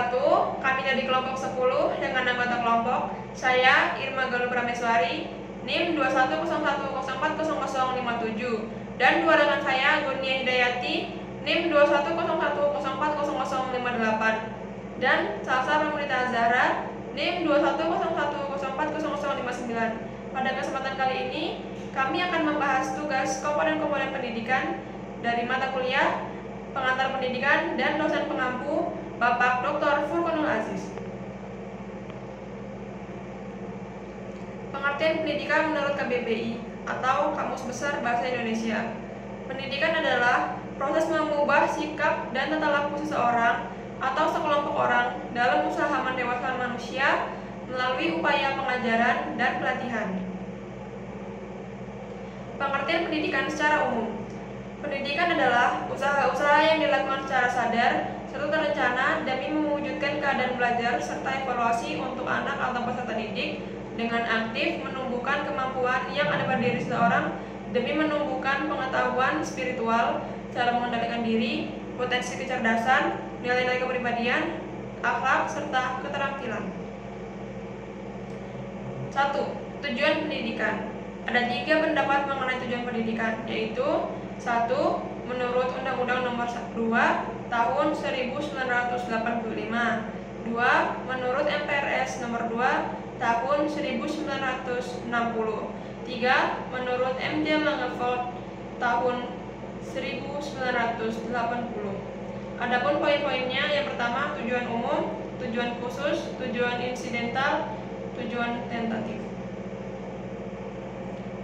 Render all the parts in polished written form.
wabarakatuh. Kami dari kelompok 10 dengan anggota kelompok saya Irma Galuh Prameswari, NIM 2101040057, dan dua rekan saya Gunia Hidayati, NIM 2101040058, dan Salsa Pramudita Azhara, NIM 2101040059. Pada kesempatan kali ini kami akan membahas tugas komponen-komponen pendidikan dari mata kuliah pengantar pendidikan dan dosen pengampu Bapak Dr. Furqanul Aziz. Pengertian pendidikan menurut KBBI atau Kamus Besar Bahasa Indonesia. Pendidikan adalah proses mengubah sikap dan tata laku seseorang atau sekelompok orang dalam usaha mendewasakan manusia melalui upaya pengajaran dan pelatihan. Pengertian pendidikan secara umum. Pendidikan adalah usaha-usaha yang dilakukan secara sadar serta terencana demi mewujudkan keadaan belajar serta evaluasi untuk anak atau peserta didik dengan aktif menumbuhkan kemampuan yang ada pada diri seseorang demi menumbuhkan pengetahuan spiritual, cara mengendalikan diri, potensi kecerdasan, nilai-nilai kepribadian, akhlak, serta keterampilan. 1. Tujuan pendidikan. Ada 3 pendapat mengenai tujuan pendidikan, yaitu 1. Menurut Undang-Undang Nomor 2 Tahun 1985. 2. Menurut MPRS Nomor 2 Tahun 1960. 3. Menurut MJ Langevoort Tahun 1980. Adapun poin-poinnya, yang pertama tujuan umum, tujuan khusus, tujuan insidental, tujuan tentatif.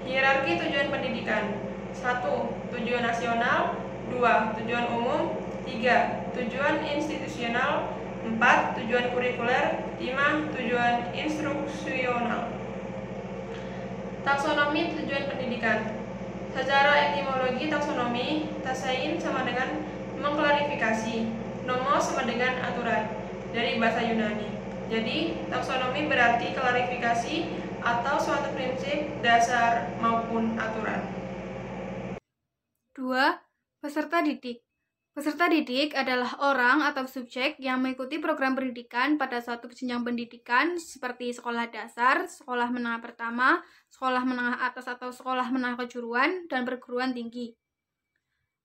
Hierarki tujuan pendidikan. 1. Tujuan nasional. 2. Tujuan umum. 3. Tujuan institusional. 4. Tujuan kurikuler. 5. Tujuan instruksional. Taksonomi tujuan pendidikan. Secara etimologi taksonomi, tasein sama dengan mengklarifikasi, nomo sama dengan aturan dari bahasa Yunani. Jadi, taksonomi berarti klarifikasi atau suatu prinsip, dasar, maupun aturan. 2. Peserta didik. Peserta didik adalah orang atau subjek yang mengikuti program pendidikan pada suatu jenjang pendidikan seperti sekolah dasar, sekolah menengah pertama, sekolah menengah atas atau sekolah menengah kejuruan, dan perguruan tinggi.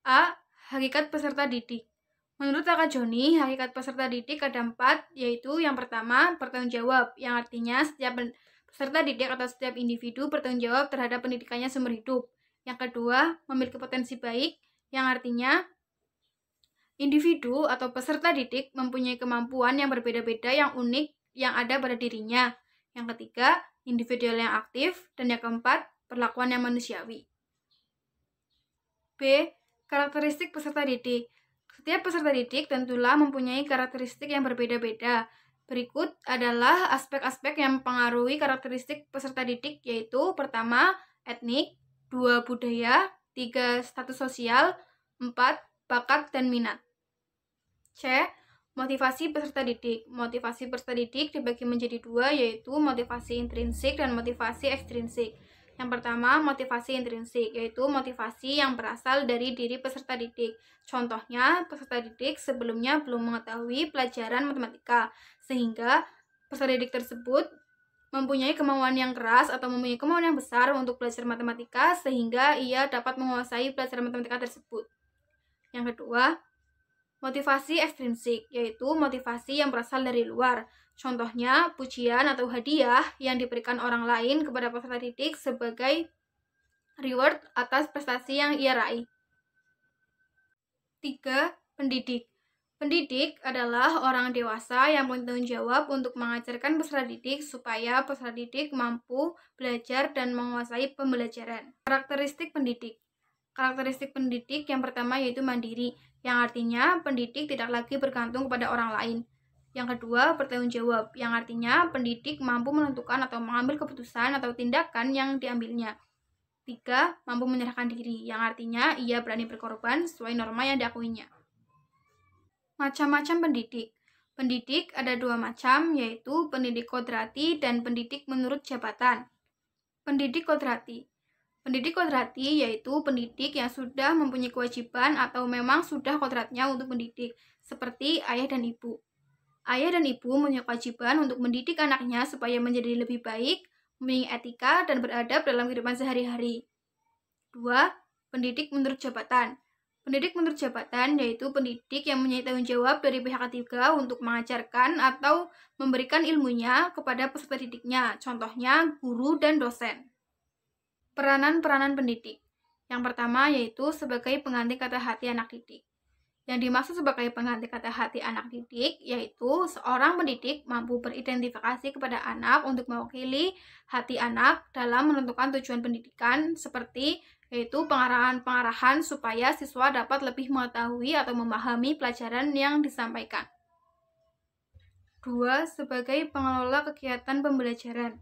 A. Hakikat peserta didik. Menurut Kak Joni, hakikat peserta didik ada 4, yaitu yang pertama, bertanggung jawab, yang artinya setiap peserta didik atau setiap individu bertanggung jawab terhadap pendidikannya seumur hidup. Yang kedua, memiliki potensi baik, yang artinya individu atau peserta didik mempunyai kemampuan yang berbeda-beda yang unik yang ada pada dirinya. Yang ketiga, individual yang aktif, dan yang keempat, perlakuan yang manusiawi. B. Karakteristik peserta didik. Setiap peserta didik tentulah mempunyai karakteristik yang berbeda-beda. Berikut adalah aspek-aspek yang mempengaruhi karakteristik peserta didik, yaitu pertama, etnik, 2. Budaya, 3. Status sosial, 4. Bakat dan minat. C. Motivasi peserta didik. Motivasi peserta didik dibagi menjadi 2, yaitu motivasi intrinsik dan motivasi ekstrinsik. Yang pertama, motivasi intrinsik, yaitu motivasi yang berasal dari diri peserta didik. Contohnya, peserta didik sebelumnya belum mengetahui pelajaran matematika, sehingga peserta didik tersebut mempunyai kemauan yang keras atau mempunyai kemauan yang besar untuk belajar matematika, sehingga ia dapat menguasai pelajaran matematika tersebut. Yang kedua, motivasi ekstrinsik, yaitu motivasi yang berasal dari luar. Contohnya, pujian atau hadiah yang diberikan orang lain kepada peserta didik sebagai reward atas prestasi yang ia raih. 3. Pendidik. Pendidik adalah orang dewasa yang bertanggung jawab untuk mengajarkan peserta didik supaya peserta didik mampu belajar dan menguasai pembelajaran. Karakteristik pendidik. Karakteristik pendidik yang pertama yaitu mandiri, yang artinya pendidik tidak lagi bergantung kepada orang lain. Yang kedua, bertanggung jawab, yang artinya pendidik mampu menentukan atau mengambil keputusan atau tindakan yang diambilnya. 3. Mampu menyerahkan diri, yang artinya ia berani berkorban sesuai norma yang diakuinya. Macam-macam pendidik. Pendidik ada 2 macam, yaitu pendidik kodrati dan pendidik menurut jabatan. Pendidik kodrati. Pendidik kodrati yaitu pendidik yang sudah mempunyai kewajiban atau memang sudah kodratnya untuk mendidik, seperti ayah dan ibu. Ayah dan ibu punya kewajiban untuk mendidik anaknya supaya menjadi lebih baik, memiliki etika, dan beradab dalam kehidupan sehari-hari. 2. Pendidik menurut jabatan. Pendidik menurut jabatan yaitu pendidik yang mempunyai tanggung jawab dari pihak ketiga untuk mengajarkan atau memberikan ilmunya kepada peserta didiknya, contohnya guru dan dosen. Peranan-peranan pendidik. Yang pertama yaitu sebagai pengganti kata hati anak didik. Yang dimaksud sebagai pengganti kata hati anak didik yaitu seorang pendidik mampu beridentifikasi kepada anak untuk mewakili hati anak dalam menentukan tujuan pendidikan seperti yaitu pengarahan-pengarahan supaya siswa dapat lebih mengetahui atau memahami pelajaran yang disampaikan. 2. Sebagai pengelola kegiatan pembelajaran.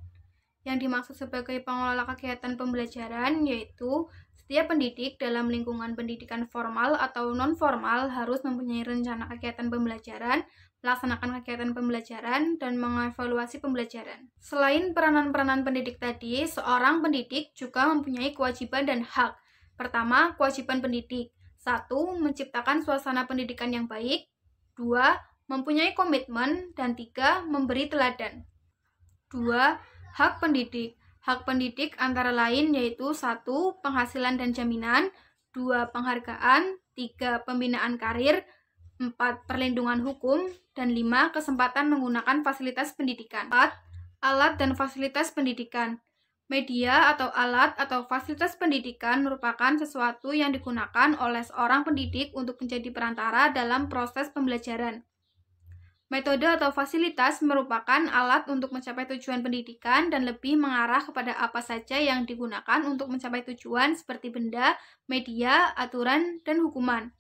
Yang dimaksud sebagai pengelola kegiatan pembelajaran yaitu setiap pendidik dalam lingkungan pendidikan formal atau non-formal harus mempunyai rencana kegiatan pembelajaran, melaksanakan kegiatan pembelajaran, dan mengevaluasi pembelajaran. Selain peranan-peranan pendidik tadi, seorang pendidik juga mempunyai kewajiban dan hak. Pertama, kewajiban pendidik. 1. Menciptakan suasana pendidikan yang baik. 2. Mempunyai komitmen. Dan 3. Memberi teladan. 2. Hak pendidik. Hak pendidik antara lain yaitu 1. Penghasilan dan jaminan, 2. Penghargaan, 3. Pembinaan karir, 4. Perlindungan hukum, dan 5. Kesempatan menggunakan fasilitas pendidikan. 4. Alat dan fasilitas pendidikan. Media atau alat atau fasilitas pendidikan merupakan sesuatu yang digunakan oleh seorang pendidik untuk menjadi perantara dalam proses pembelajaran. Metode atau fasilitas merupakan alat untuk mencapai tujuan pendidikan dan lebih mengarah kepada apa saja yang digunakan untuk mencapai tujuan seperti benda, media, aturan, dan hukuman.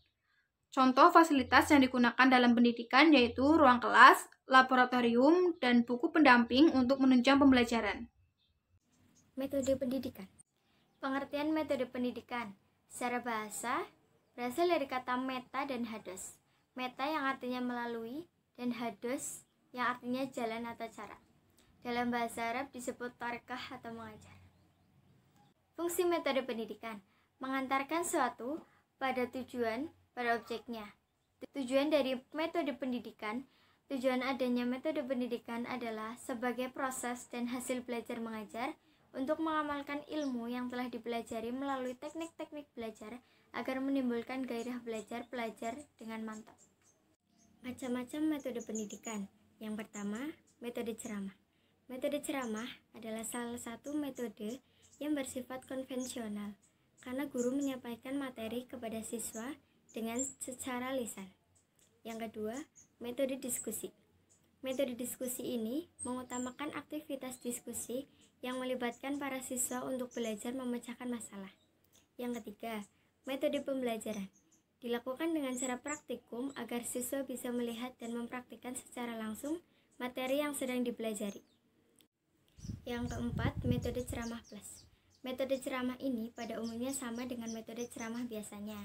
Contoh fasilitas yang digunakan dalam pendidikan yaitu ruang kelas, laboratorium, dan buku pendamping untuk menunjang pembelajaran. Metode pendidikan. Pengertian metode pendidikan secara bahasa berasal dari kata meta dan hados. Meta yang artinya melalui dan hados yang artinya jalan atau cara. Dalam bahasa Arab disebut tarikah atau mengajar. Fungsi metode pendidikan mengantarkan suatu pada tujuan pada objeknya. Tujuan dari metode pendidikan, tujuan adanya metode pendidikan adalah sebagai proses dan hasil belajar mengajar untuk mengamalkan ilmu yang telah dipelajari melalui teknik-teknik belajar agar menimbulkan gairah belajar pelajar dengan mantap. Macam-macam metode pendidikan. Yang pertama, metode ceramah. Metode ceramah adalah salah satu metode yang bersifat konvensional karena guru menyampaikan materi kepada siswa dengan secara lisan. Yang kedua, metode diskusi. Metode diskusi ini mengutamakan aktivitas diskusi yang melibatkan para siswa untuk belajar memecahkan masalah. Yang ketiga, metode pembelajaran. Dilakukan dengan cara praktikum agar siswa bisa melihat dan mempraktikkan secara langsung materi yang sedang dipelajari. Yang keempat, metode ceramah plus. Metode ceramah ini pada umumnya sama dengan metode ceramah biasanya.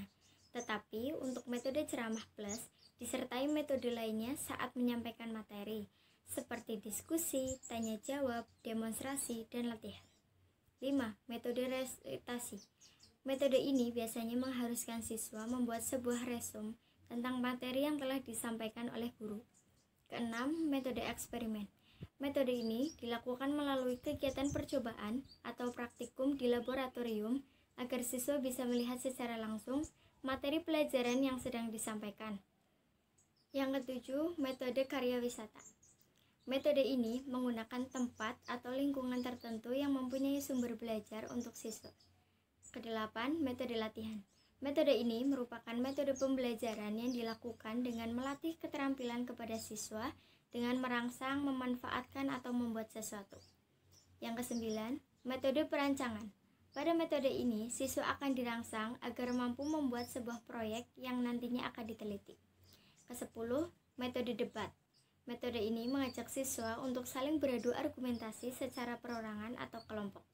Tetapi untuk metode ceramah plus disertai metode lainnya saat menyampaikan materi, seperti diskusi, tanya jawab, demonstrasi, dan latihan. 5. Metode resitasi. Metode ini biasanya mengharuskan siswa membuat sebuah resum tentang materi yang telah disampaikan oleh guru. Keenam, metode eksperimen. Metode ini dilakukan melalui kegiatan percobaan atau praktikum di laboratorium agar siswa bisa melihat secara langsung materi pelajaran yang sedang disampaikan. Yang ketujuh, metode karya wisata. Metode ini menggunakan tempat atau lingkungan tertentu yang mempunyai sumber belajar untuk siswa. Kedelapan, metode latihan. Metode ini merupakan metode pembelajaran yang dilakukan dengan melatih keterampilan kepada siswa dengan merangsang, memanfaatkan, atau membuat sesuatu. Yang kesembilan, metode perancangan. Pada metode ini, siswa akan dirangsang agar mampu membuat sebuah proyek yang nantinya akan diteliti. Kesepuluh, metode debat. Metode ini mengajak siswa untuk saling beradu argumentasi secara perorangan atau kelompok.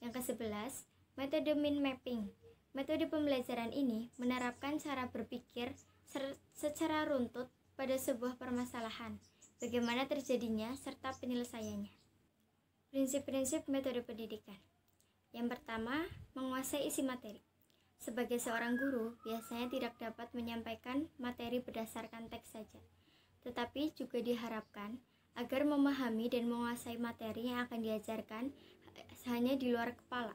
Yang kesebelas, metode mind mapping. Metode pembelajaran ini menerapkan cara berpikir secara runtut pada sebuah permasalahan, bagaimana terjadinya serta penyelesaiannya. Prinsip-prinsip metode pendidikan. Yang pertama, menguasai isi materi. Sebagai seorang guru, biasanya tidak dapat menyampaikan materi berdasarkan teks saja, tetapi juga diharapkan agar memahami dan menguasai materi yang akan diajarkan hanya di luar kepala.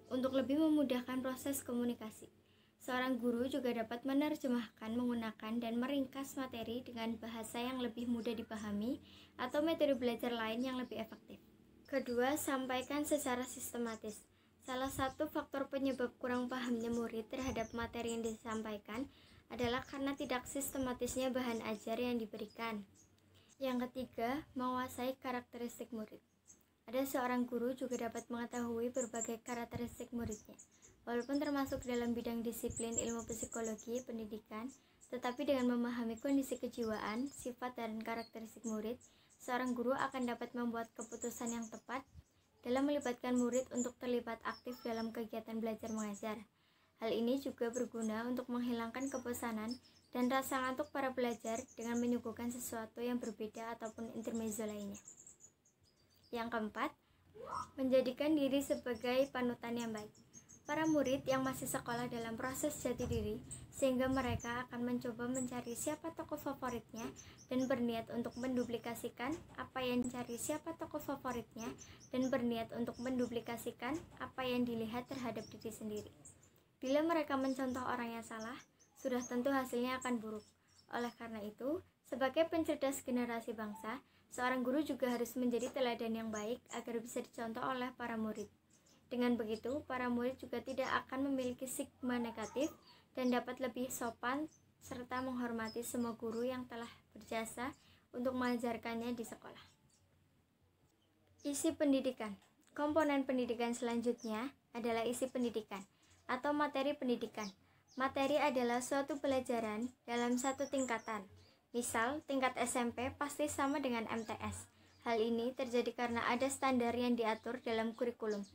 Untuk lebih memudahkan proses komunikasi, seorang guru juga dapat menerjemahkan, menggunakan, dan meringkas materi dengan bahasa yang lebih mudah dipahami atau metode belajar lain yang lebih efektif. Kedua, sampaikan secara sistematis. Salah satu faktor penyebab kurang pahamnya murid terhadap materi yang disampaikan adalah karena tidak sistematisnya bahan ajar yang diberikan. Yang ketiga, menguasai karakteristik murid. Ada seorang guru juga dapat mengetahui berbagai karakteristik muridnya, walaupun termasuk dalam bidang disiplin ilmu psikologi pendidikan, tetapi dengan memahami kondisi kejiwaan, sifat, dan karakteristik murid, seorang guru akan dapat membuat keputusan yang tepat dalam melibatkan murid untuk terlibat aktif dalam kegiatan belajar mengajar. Hal ini juga berguna untuk menghilangkan kebosanan dan rasa ngantuk para pelajar dengan menyuguhkan sesuatu yang berbeda ataupun intermezzo lainnya. Yang keempat, menjadikan diri sebagai panutan yang baik. Para murid yang masih sekolah dalam proses jati diri, sehingga mereka akan mencoba mencari siapa tokoh favoritnya dan berniat untuk menduplikasikan apa yang dilihat terhadap diri sendiri. Bila mereka mencontoh orang yang salah, sudah tentu hasilnya akan buruk. Oleh karena itu, sebagai pencerdas generasi bangsa, seorang guru juga harus menjadi teladan yang baik agar bisa dicontoh oleh para murid. Dengan begitu, para murid juga tidak akan memiliki stigma negatif dan dapat lebih sopan serta menghormati semua guru yang telah berjasa untuk mengajarkannya di sekolah. Isi pendidikan. Komponen pendidikan selanjutnya adalah isi pendidikan atau materi pendidikan. Materi adalah suatu pelajaran dalam satu tingkatan. Misal, tingkat SMP pasti sama dengan MTS. Hal ini terjadi karena ada standar yang diatur dalam kurikulum.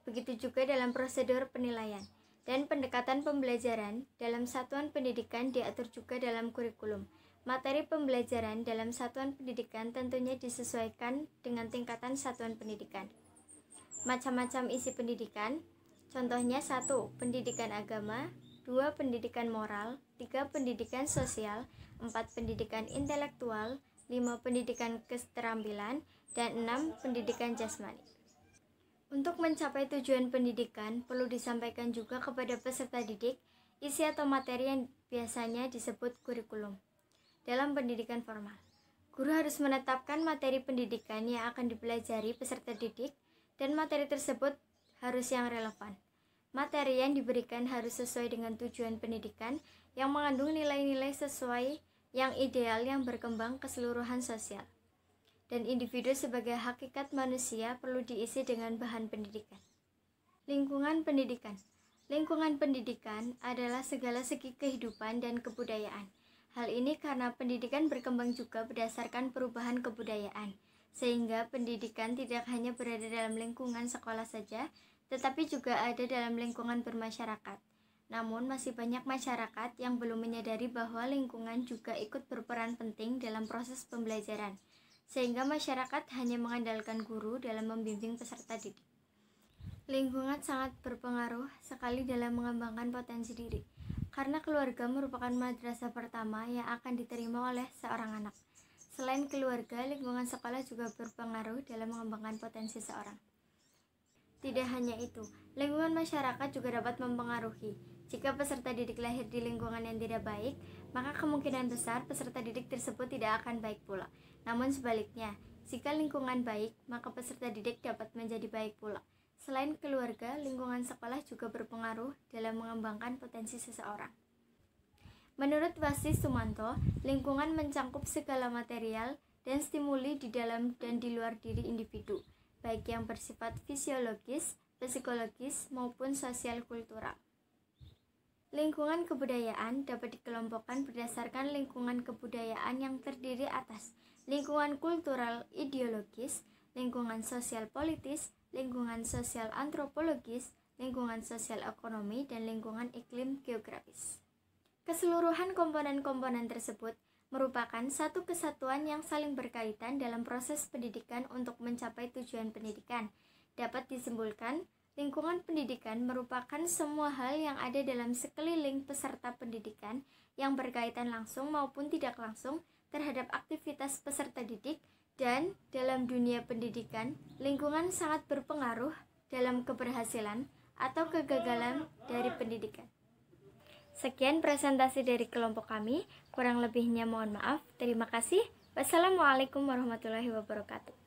Begitu juga dalam prosedur penilaian dan pendekatan pembelajaran dalam satuan pendidikan diatur juga dalam kurikulum. Materi pembelajaran dalam satuan pendidikan tentunya disesuaikan dengan tingkatan satuan pendidikan. Macam-macam isi pendidikan, contohnya 1. Pendidikan agama, 2. Pendidikan moral, 3. Pendidikan sosial, 4. Pendidikan intelektual, 5. Pendidikan keterampilan, dan 6. Pendidikan jasmani. Untuk mencapai tujuan pendidikan, perlu disampaikan juga kepada peserta didik isi atau materi yang biasanya disebut kurikulum. Dalam pendidikan formal, guru harus menetapkan materi pendidikan yang akan dipelajari peserta didik dan materi tersebut harus yang relevan. Materi yang diberikan harus sesuai dengan tujuan pendidikan yang mengandung nilai-nilai sesuai yang ideal yang berkembang keseluruhan sosial. Dan individu sebagai hakikat manusia perlu diisi dengan bahan pendidikan. Lingkungan pendidikan. Lingkungan pendidikan adalah segala segi kehidupan dan kebudayaan. Hal ini karena pendidikan berkembang juga berdasarkan perubahan kebudayaan, sehingga pendidikan tidak hanya berada dalam lingkungan sekolah saja, tetapi juga ada dalam lingkungan bermasyarakat. Namun masih banyak masyarakat yang belum menyadari bahwa lingkungan juga ikut berperan penting dalam proses pembelajaran, sehingga masyarakat hanya mengandalkan guru dalam membimbing peserta didik. Lingkungan sangat berpengaruh sekali dalam mengembangkan potensi diri, karena keluarga merupakan madrasah pertama yang akan diterima oleh seorang anak. Selain keluarga, lingkungan sekolah juga berpengaruh dalam mengembangkan potensi seorang. Tidak hanya itu, lingkungan masyarakat juga dapat mempengaruhi. Jika peserta didik lahir di lingkungan yang tidak baik, maka kemungkinan besar peserta didik tersebut tidak akan baik pula. Namun sebaliknya, jika lingkungan baik, maka peserta didik dapat menjadi baik pula. Selain keluarga, lingkungan sekolah juga berpengaruh dalam mengembangkan potensi seseorang. Menurut Wasi Sumanto, lingkungan mencangkup segala material dan stimuli di dalam dan di luar diri individu, baik yang bersifat fisiologis, psikologis, maupun sosial kultural. Lingkungan kebudayaan dapat dikelompokkan berdasarkan lingkungan kebudayaan yang terdiri atas lingkungan kultural ideologis, lingkungan sosial politis, lingkungan sosial antropologis, lingkungan sosial ekonomi, dan lingkungan iklim geografis. Keseluruhan komponen-komponen tersebut merupakan satu kesatuan yang saling berkaitan dalam proses pendidikan untuk mencapai tujuan pendidikan. Dapat disimpulkan, lingkungan pendidikan merupakan semua hal yang ada dalam sekeliling peserta pendidikan yang berkaitan langsung maupun tidak langsung terhadap aktivitas peserta didik, dan dalam dunia pendidikan, lingkungan sangat berpengaruh dalam keberhasilan atau kegagalan dari pendidikan. Sekian presentasi dari kelompok kami, kurang lebihnya mohon maaf. Terima kasih. Wassalamualaikum warahmatullahi wabarakatuh.